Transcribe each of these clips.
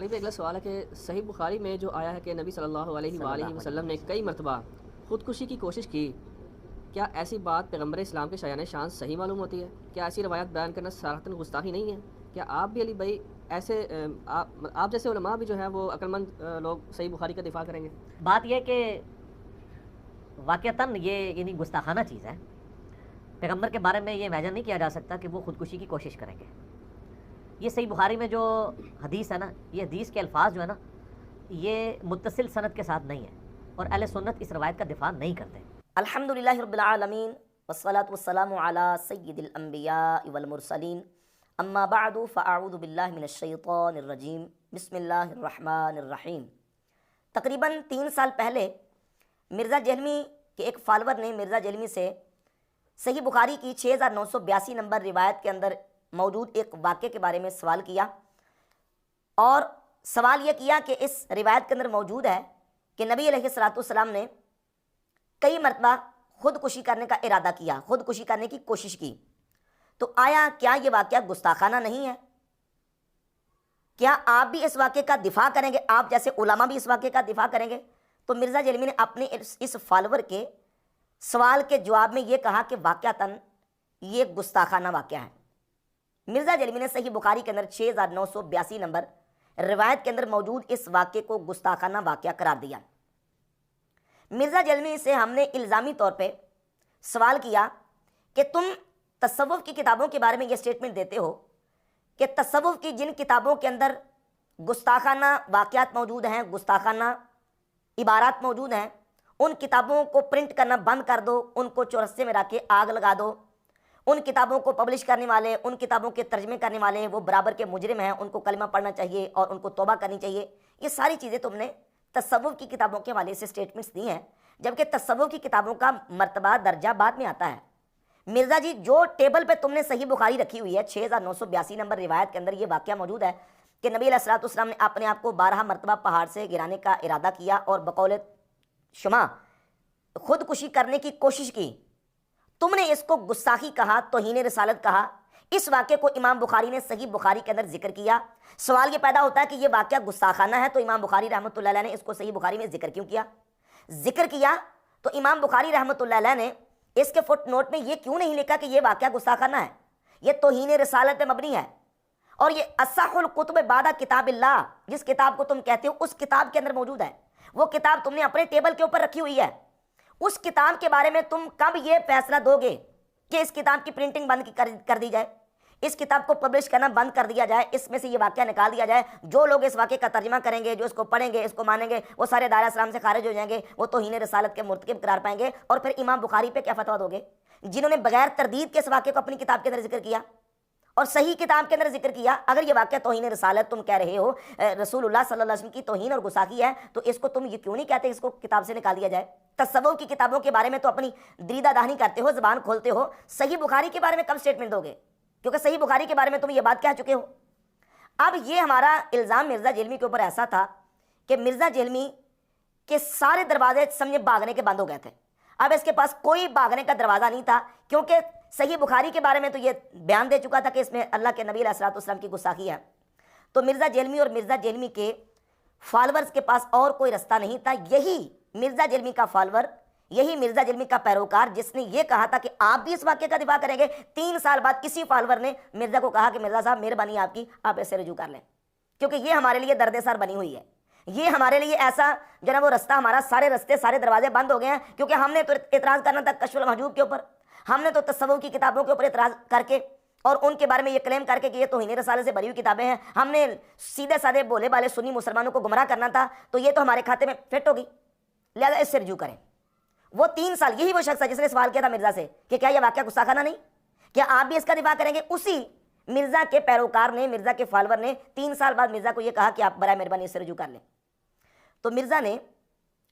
علی بھائی اگلا سوال ہے کہ صحیح بخاری میں جو آیا ہے کہ نبی صلی اللہ علیہ وآلہ وسلم نے کئی مرتبہ خودکشی کی کوشش کی، کیا ایسی بات پیغمبر اسلام کے شایان شان صحیح معلوم ہوتی ہے؟ کیا ایسی روایت بیان کرنا صراحتاً گستاخی نہیں ہے؟ کیا آپ بھی علی بھائی ایسے آپ جیسے علماء بھی جو ہیں وہ عقلمند لوگ صحیح بخاری کا دفاع کریں گے؟ بات یہ کہ واقعتاً یہ یعنی گستاخانہ چیز ہے. پیغمبر کے بارے میں یہ امیجن نہیں کیا جا سکتا کہ وہ خودکشی کی کوشش کریں گے. یہ صحیح بخاری میں جو حدیث ہے نا، یہ حدیث کے الفاظ جو ہے نا، یہ متصل سند کے ساتھ نہیں ہے، اور اہل سنت اس روایت کا دفاع نہیں کرتے. الحمدللہ رب العالمین والصلاة والسلام علی سید الانبیاء والمرسلین، اما بعد فاعوذ باللہ من الشیطان الرجیم، بسم اللہ الرحمن الرحیم. تقریباً 3 سال پہلے مرزا جہلمی کے ایک فالور نے مرزا جہلمی سے صحیح بخاری کی 6982 نمبر روایت کے اندر موجود ایک واقعے کے بارے میں سوال کیا، اور سوال یہ کیا کہ اس روایت کے اندر موجود ہے کہ نبی علیہ الصلوۃ والسلام نے کئی مرتبہ خودکشی کرنے کا ارادہ کیا، خودکشی کرنے کی کوشش کی، تو آیا کیا یہ واقعہ گستاخانہ نہیں ہے؟ کیا آپ بھی اس واقعے کا دفاع کریں گے؟ آپ جیسے علماء بھی اس واقعے کا دفاع کریں گے؟ تو مرزا جہلمی نے اپنے اس فالور کے سوال کے جواب میں یہ کہا کہ واقعتاً یہ گستاخانہ واقعہ ہے. مرزا جہلمی نے صحیح بخاری کے اندر 6982 نمبر روایت کے اندر موجود اس واقعے کو گستاخانہ واقعہ قرار دیا. مرزا جہلمی سے ہم نے الزامی طور پہ سوال کیا کہ تم تصوف کی کتابوں کے بارے میں یہ سٹیٹمنٹ دیتے ہو کہ تصوف کی جن کتابوں کے اندر گستاخانہ واقعات موجود ہیں، گستاخانہ عبارات موجود ہیں، ان کتابوں کو پرنٹ کرنا بند کر دو، ان کو چورستے میں رکھ کے آگ لگا دو. ان کتابوں کو پبلش کرنے والے، ان کتابوں کے ترجمے کرنے والے وہ برابر کے مجرم ہیں، ان کو کلمہ پڑھنا چاہیے اور ان کو توبہ کرنی چاہیے. یہ ساری چیزیں تم نے تصوف کی کتابوں کے حوالے سے سٹیٹمنٹس دی ہیں، جبکہ تصوف کی کتابوں کا مرتبہ درجہ بعد میں آتا ہے. مرزا جی، جو ٹیبل پہ تم نے صحیح بخاری رکھی ہوئی ہے 6982 نمبر روایت کے اندر یہ واقعہ موجود ہے کہ نبی علیہ الصلوۃ والسلام نے اپنے آپ کو 12 مرتبہ پہاڑ سے گرانے کا ارادہ کیا اور بقول شما خودکشی کرنے کی کوشش کی. تم نے اس کو گستاخی کہا، توہین رسالت کہا. اس واقعے کو امام بخاری نے صحیح بخاری کے اندر ذکر کیا. سوال یہ پیدا ہوتا ہے کہ یہ واقعہ گستاخانہ ہے تو امام بخاری رحمۃ اللہ علیہ نے اس کو صحیح بخاری میں ذکر کیوں کیا؟ ذکر کیا تو امام بخاری رحمۃ اللہ علیہ نے اس کے فٹ نوٹ میں یہ کیوں نہیں لکھا کہ یہ واقعہ گستاخانہ ہے، یہ توہین رسالت پہ مبنی ہے، اور یہ اصح الکتب بعد کتاب اللہ، جس کتاب کو تم کہتے ہو اس کتاب کے اندر موجود ہے. وہ کتاب تم نے اپنے ٹیبل کے اوپر رکھی ہوئی ہے. اس کتاب کے بارے میں تم کب یہ فیصلہ دو گے کہ اس کتاب کی پرنٹنگ بند کر دی جائے، اس کتاب کو پبلش کرنا بند کر دیا جائے، اس میں سے یہ واقعہ نکال دیا جائے؟ جو لوگ اس واقعے کا ترجمہ کریں گے، جو اس کو پڑھیں گے، اس کو مانیں گے، وہ سارے دائرہ اسلام سے خارج ہو جائیں گے، وہ توہین رسالت کے مرتکب قرار پائیں گے. اور پھر امام بخاری پہ کیا فتویٰ دو گے جنہوں نے بغیر تردید کے اس واقعے کو اپنی کتاب کے اندر ذکر کیا اور صحیح کتاب کے اندر ذکر کیا؟ اگر یہ واقعہ توہین رسالت تم کہہ رہے ہو، رسول اللہ صلی اللہ علیہ وسلم کی توہین اور گستاخی ہے، تو اس کو تم یہ کیوں نہیں کہتے اس کو کتاب سے نکال دیا جائے؟ تصوف کی کتابوں کے بارے میں تو اپنی دریدہ دہانی کرتے ہو، زبان کھولتے ہو، صحیح بخاری کے بارے میں کب سٹیٹمنٹ دو گے؟ کیونکہ صحیح بخاری کے بارے میں تم یہ بات کہہ چکے ہو. اب یہ ہمارا الزام مرزا جہلمی کے اوپر ایسا تھا کہ مرزا جہلمی کے سارے دروازے سمجھے بھاگنے کے بند ہو گئے تھے. اب اس کے پاس کوئی بھاگنے کا دروازہ نہیں تھا، کیونکہ صحیح بخاری کے بارے میں تو یہ بیان دے چکا تھا کہ اس میں اللہ کے نبی علیہ الصلوۃ والسلام کی گستاخی ہے. تو مرزا جہلمی اور مرزا جہلمی کے فالورز کے پاس اور کوئی رستہ نہیں تھا. یہی مرزا جہلمی کا فالور، یہی مرزا جہلمی کا پیروکار جس نے یہ کہا تھا کہ آپ بھی اس واقعے کا دفاع کریں گے، 3 سال بعد کسی فالور نے مرزا کو کہا کہ مرزا صاحب مہربانی آپ کی، آپ ایسے رجوع کر لیں، کیونکہ یہ ہمارے لیے درد سر بنی ہوئی ہے. یہ ہمارے لیے ایسا جو نا وہ رستہ، ہمارا سارے رستے سارے دروازے بند ہو گئے ہیں. کیونکہ ہم نے تو اعتراض کرنا تھا کشف المحجوب کے اوپر، ہم نے تو تصوف کی کتابوں کے اوپر اعتراض کر کے اور ان کے بارے میں یہ کلیم کر کے کہ یہ توہین رسالت سے بھری ہوئی کتابیں ہیں، ہم نے سیدھے سادے بولے بالے سنی مسلمانوں کو گمراہ کرنا تھا، تو یہ تو ہمارے کھاتے میں فٹ ہوگی، لہذا اس سے رجوع کریں. وہ 3 سال، یہی وہ شخص ہے جس نے سوال کیا تھا مرزا سے کہ کیا یہ واقعہ گستاخانہ نہیں، کیا آپ بھی اس کا دفاع کریں گے؟ اسی مرزا کے پیروکار نے، مرزا کے فالور نے 3 سال بعد مرزا کو یہ کہا کہ آپ برائے مہربانی اس سے رجوع کر لیں. تو مرزا نے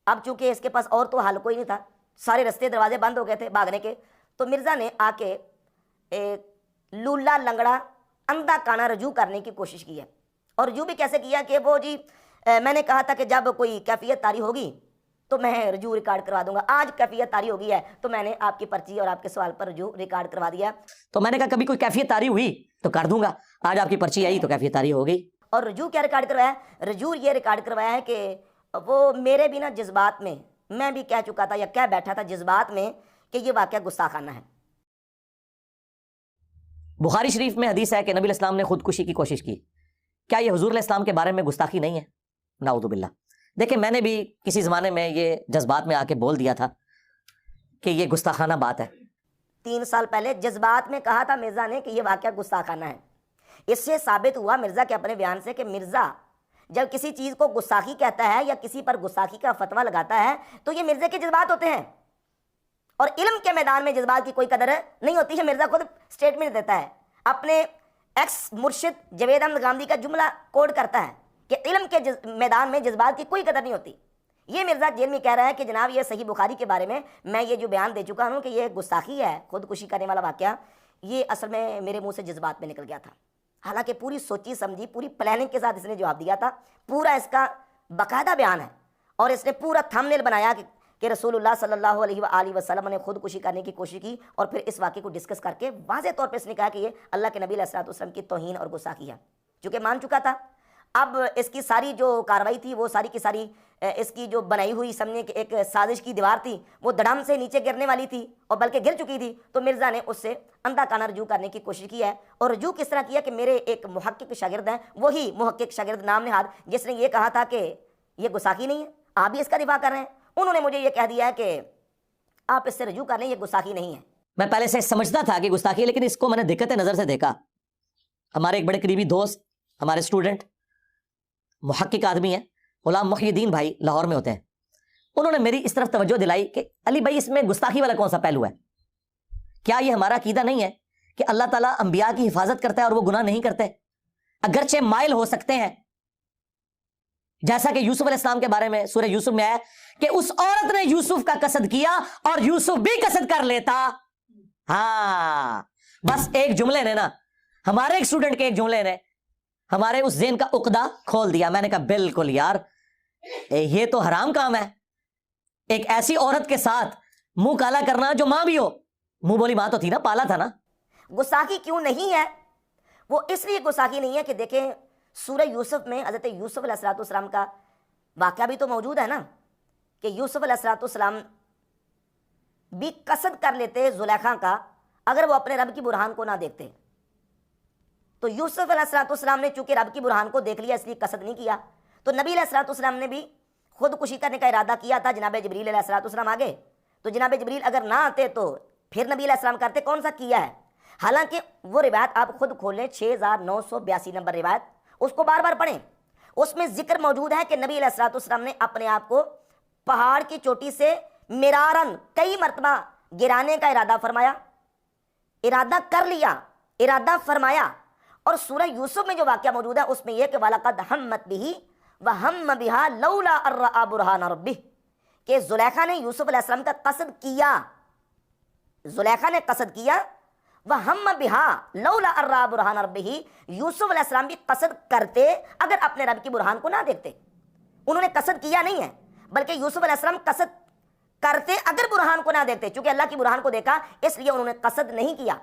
اب چونکہ اس کے پاس اور تو حل کوئی نہیں تھا، سارے رستے دروازے بند ہو گئے تھے بھاگنے کے، تو مرزا نے آ کے لولا لنگڑا اندھا کانا رجوع کرنے کی کوشش کی ہے. اور رجوع بھی کیسے کیا کہ وہ جی میں نے کہا تھا کہ جب کوئی کیفیت طاری ہوگی تو میں رجوع ریکارڈ کروا دوں گا، آج کیفیت طاری ہو گئی ہے تو میں نے آپ کی پرچی اور آپ کے سوال پر رجوع ریکارڈ کروا دیا. تو میں نے کہا کبھی کوئی کیفیت طاری ہوئی تو کر دوں گا، آج آپ کی پرچی آئی تو کیفیت طاری ہو گئی. اور رجوع کیا ریکارڈ کروایا ہے؟ رجوع یہ ریکارڈ کروایا ہے کہ وہ میرے بھی نا جذبات میں، میں بھی کہہ چکا تھا یا کہہ بیٹھا تھا جذبات میں کہ یہ واقعہ گستاخانہ ہے۔ بخاری شریف میں حدیث ہے کہ نبی علیہ السلام نے خودکشی کی کوشش کی، کیا یہ حضور علیہ السلام کے بارے میں گستاخی نہیں ہے؟ نعوذ باللہ۔ دیکھیں میں نے بھی کسی زمانے میں یہ جذبات میں آ کے بول دیا تھا کہ یہ گستاخانہ بات ہے۔ 3 سال پہلے جذبات میں کہا تھا مرزا نے کہ یہ واقعہ گستاخانہ ہے۔ اس سے ثابت ہوا مرزا کے اپنے بیان سے کہ مرزا جب کسی چیز کو گستاخی کہتا ہے یا کسی پر گستاخی کا فتویٰ لگاتا ہے تو یہ مرزا کے جذبات ہوتے ہیں، اور علم کے میدان میں جذبات کی کوئی قدر نہیں ہوتی ہے۔ مرزا خود سٹیٹمنٹ دیتا ہے، اپنے ایکس مرشد جاوید احمد گاندھی کا جملہ کوڈ کرتا ہے کہ علم کے میدان میں جذبات کی کوئی قدر نہیں ہوتی۔ یہ مرزا جیل میں کہہ رہا ہے کہ جناب یہ صحیح بخاری کے بارے میں یہ جو بیان دے چکا ہوں کہ یہ گستاخی ہے، خودکشی کرنے والا واقعہ، یہ اصل میں میرے منہ سے جذبات میں نکل گیا تھا۔ حالانکہ پوری سوچی سمجھی، پوری پلاننگ کے ساتھ اس نے جواب دیا تھا، پورا اس کا باقاعدہ بیان ہے، اور اس نے پورا تھم نیل بنایا کہ رسول اللہ صلی اللہ علیہ وآلہ وسلم نے خودکشی کرنے کی کوشش کی، اور پھر اس واقعے کو ڈسکس کر کے واضح طور پہ اس نے کہا کہ یہ اللہ کے نبی علیہ الصلوۃ والسلام کی توہین اور گستاخی ہے۔ چونکہ مان چکا تھا، اب اس کی ساری جو کاروائی تھی وہ ساری کی ساری اس کی جو بنائی ہوئی سمجھے کہ ایک سازش کی دیوار تھی، وہ دڑم سے نیچے گرنے والی تھی، اور بلکہ گر چکی تھی، تو مرزا نے اس سے اندھا کانا رجوع کرنے کی کوشش کی ہے۔ اور رجوع کس طرح کیا کہ میرے ایک محقق شاگرد ہیں، وہی محقق شاگرد نام نہاد جس نے یہ کہا تھا کہ یہ گستاخی نہیں ہے، آپ بھی اس کا دفاع کر رہے ہیں، انہوں نے مجھے یہ کہہ دیا ہے کہ آپ اس سے رجوع کر لیں، یہ گستاخی نہیں ہے۔ میں پہلے سے سمجھتا تھا کہ گستاخی ہے، لیکن اس کو میں نے دقت نظر سے دیکھا۔ ہمارے ایک بڑے قریبی دوست، ہمارے اسٹوڈنٹ، محقق آدمی ہیں، غلام محی الدین بھائی، لاہور میں ہوتے ہیں، انہوں نے میری اس طرف توجہ دلائی کہ علی بھائی اس میں گستاخی والا کون سا پہلو ہے؟ کیا یہ ہمارا عقیدہ نہیں ہے کہ اللہ تعالیٰ انبیاء کی حفاظت کرتا ہے اور وہ گناہ نہیں کرتے، اگرچہ مائل ہو سکتے ہیں؟ جیسا کہ یوسف علیہ السلام کے بارے میں سورہ یوسف میں آیا کہ اس عورت نے یوسف کا قصد کیا اور یوسف بھی قصد کر لیتا۔ ہاں، بس ایک جملے نے نا، ہمارے ایک اسٹوڈنٹ کے ایک جملے نے ہمارے اس ذہن کا عقدہ کھول دیا۔ میں نے کہا بالکل یار، یہ تو حرام کام ہے، ایک ایسی عورت کے ساتھ منہ کالا کرنا جو ماں بھی ہو، منہ بولی ماں تو تھی نا، پالا تھا نا۔ گستاخی کیوں نہیں ہے؟ وہ اس لیے گستاخی نہیں ہے کہ دیکھیں سورہ یوسف میں حضرت یوسف علیہ الصلوۃ والسلام کا واقعہ بھی تو موجود ہے نا، کہ یوسف علیہ الصلوۃ والسلام بھی قصد کر لیتے زلیخا کا اگر وہ اپنے رب کی برہان کو نہ دیکھتے۔ تو یوسف علیہ الصلوۃ والسلام نے چونکہ رب کی برہان کو دیکھ لیا اس لیے قصد نہیں کیا، تو نبی علیہ الصلوۃ والسلام نے بھی خودکشی کرنے کا ارادہ کیا تھا۔ جناب جبریل علیہ الصلوۃ والسلام آگے، تو جناب جبریل اگر نہ آتے تو پھر نبی علیہ السلام کرتے، کون سا کیا ہے؟ حالانکہ وہ روایت آپ خود کھولیں، 6982 نمبر روایت، اس کو بار بار پڑھیں، اس میں ذکر موجود ہے کہ نبی علیہ الصلوۃ والسلام نے اپنے آپ کو پہاڑ کی چوٹی سے مرارن کئی مرتبہ گرانے کا ارادہ فرمایا، ارادہ کر لیا، ارادہ فرمایا۔ اور سورہ یوسف میں جو واقعہ موجود ہے اس میں یہ کہ وَلَقَدْ ہَمَّتْ بِهِ وَهَمَّ بِهَا لَوْلَا أَن رَأَىٰ بُرْهَانَ رَبِّهِ، کہ زلیخا نے یوسف علیہ السلام کا قصد کیا، زلیخا نے قصد کیا، وَهَمَّ بِهَا لَوْلَا أَن رَأَىٰ بُرْهَانَ رَبِّهِ، یوسف علیہ السلام بھی قصد کرتے اگر اپنے رب کی برہان کو نہ دیکھتے۔ انہوں نے قصد کیا نہیں ہے، بلکہ یوسف علیہ السلام قصد کرتے اگر برہان کو نہ دیکھتے، چونکہ اللہ کی برہان کو دیکھا اس لیے انہوں نے قصد نہیں کیا۔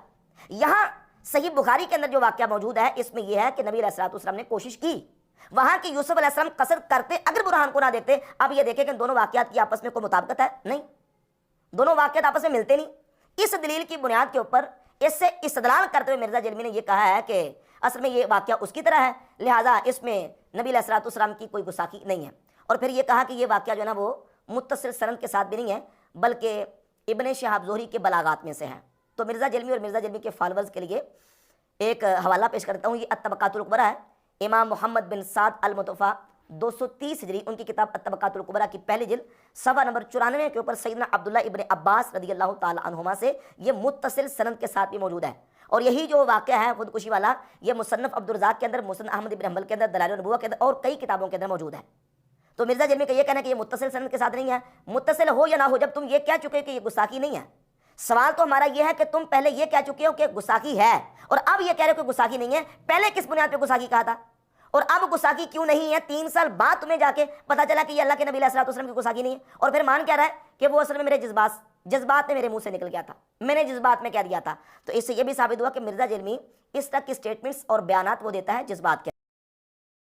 یہاں صحیح بخاری کے اندر جو واقعہ موجود ہے اس میں یہ ہے کہ نبی علیہ الصلوۃ والسلام نے کوشش کی، وہاں کی یوسف علیہ السلام قصد کرتے اگر برہان کو نہ دیکھتے۔ اب یہ دیکھیں کہ دونوں واقعات کی آپس میں کوئی مطابقت ہے؟ نہیں، دونوں واقعات آپس میں ملتے نہیں۔ اس دلیل کی بنیاد کے اوپر اس سے استدلال کرتے ہوئے مرزا جلمی نے یہ کہا ہے کہ اصل میں یہ واقعہ اس کی طرح ہے، لہٰذا اس میں نبی علیہ الصلوۃ والسلام کی کوئی گستاخی نہیں ہے۔ اور پھر یہ کہا کہ یہ واقعہ جو ہے نا وہ متصل سند کے ساتھ بھی نہیں ہے، بلکہ ابن شہاب زہری کے بلاغات میں سے ہے۔ تو مرزا جلمی اور مرزا جلمی کے فالوورز کے لیے ایک حوالہ پیش کرتا ہوں، یہ الطبقات الکبریٰ ہے، امام محمد بن سعد المتوفیٰ 230 ہجری، ان کی کتاب الطبقات الکبریٰ کی پہلی جلد صفحہ نمبر 94 کے اوپر سیدنا عبداللہ ابن عباس رضی اللہ تعالی عنہما سے یہ متصل سند کے ساتھ بھی موجود ہے۔ اور یہی جو واقعہ ہے خودکشی والا، یہ مصنف عبدالرزاق کے اندر، مسند احمد بن حنبل کے اندر، دلائل النبوہ کے اندر اور کئی کتابوں کے اندر موجود ہے۔ تو مرزا جلمی کا یہ کہنا ہے کہ یہ متصل سند کے ساتھ نہیں ہے، متصل ہو یا نہ ہو، جب تم یہ کہہ چکے کہ یہ گستاخی نہیں ہے، سوال تو ہمارا یہ ہے کہ تم پہلے یہ کہہ چکے ہو کہ گستاخی ہے اور اب یہ کہہ رہے ہو کہ گستاخی نہیں ہے، پہلے کس بنیاد پہ گستاخی کہا تھا اور اب گستاخی کیوں نہیں ہے؟ 3 سال بعد تمہیں جا کے پتا چلا کہ یہ اللہ کے نبی علیہ الصلوۃ والسلام کی گستاخی نہیں ہے، اور پھر مان کیا رہا ہے کہ وہ اصل میں میرے جذبات میں میرے منہ سے نکل گیا تھا، میں نے جذبات میں کہہ دیا تھا۔ تو اس سے یہ بھی ثابت ہوا کہ مرزا جلمی اس طرح کی سٹیٹمنٹس اور بیانات وہ دیتا ہے جذبات کے